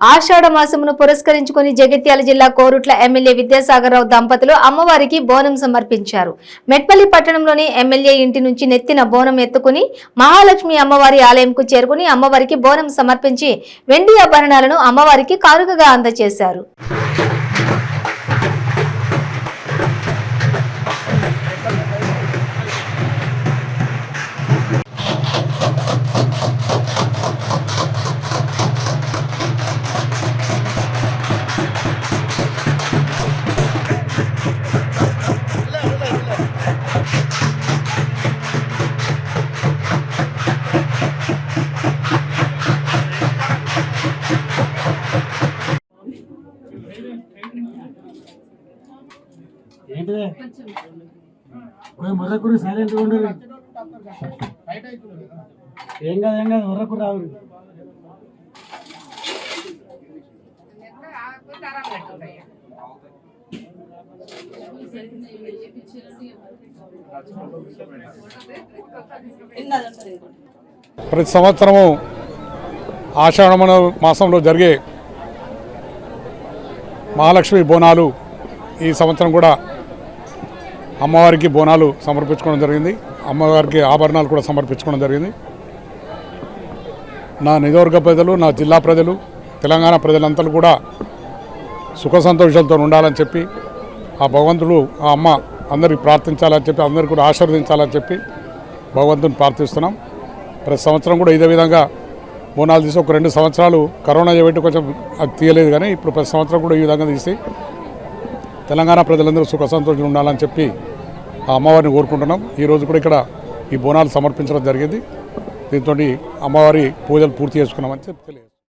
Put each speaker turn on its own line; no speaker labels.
ఆషాఢ మాసమును పురస్కరించుకుని జగిత్యాల జిల్లా కోరుట్ల ఎమ్మెల్యే విద్యాసాగర్ రావు దంపతులు అమ్మవారికి బోనం సమర్పించారు. మెట్పల్లి పట్టణంలోని ఎమ్మెల్యే ఇంటి నుంచి నెత్తిన బోనం ఎత్తుకుని మహాలక్ష్మి అమ్మవారి ఆలయంకు చేరుకుని అమ్మవారికి బోనం సమర్పించి వెండి ఆభరణాలను అమ్మవారికి కానుకగా అందజేశారు.
ఏంటిదే ముర్రకురు సైలెంట్గా ఉండరు. ఏం కాదు ముర్రకు రావు.
ప్రతి సంవత్సరము ఆషాఢ మాసంలో జరిగే మహాలక్ష్మి బోనాలు ఈ సంవత్సరం కూడా అమ్మవారికి బోనాలు సమర్పించుకోవడం జరిగింది. అమ్మవారికి ఆభరణాలు కూడా సమర్పించుకోవడం జరిగింది. నా నియోజకవర్గ ప్రజలు, నా జిల్లా ప్రజలు, తెలంగాణ ప్రజలంతా కూడా సుఖ సంతోషాలతో ఉండాలని చెప్పి ఆ భగవంతుడు ఆ అమ్మ అందరికీ ప్రార్థించాలని చెప్పి అందరికీ కూడా ఆశీర్వదించాలని చెప్పి భగవంతుని ప్రార్థిస్తున్నాం. ప్రతి సంవత్సరం కూడా ఇదే విధంగా బోనాలు తీసి ఒక 2 సంవత్సరాలు కరోనా చేయబట్టి కొంచెం అది తీయలేదు, కానీ ఇప్పుడు ప్రతి సంవత్సరం కూడా ఈ విధంగా తీసి తెలంగాణ ప్రజలందరూ సుఖ సంతోషం ఉండాలని చెప్పి ఆ అమ్మవారిని కోరుకుంటున్నాం. ఈరోజు కూడా ఇక్కడ ఈ బోనాలు సమర్పించడం జరిగింది. దీంతో అమ్మవారి పూజలు పూర్తి చేసుకున్నామని చెప్పి తెలియదు.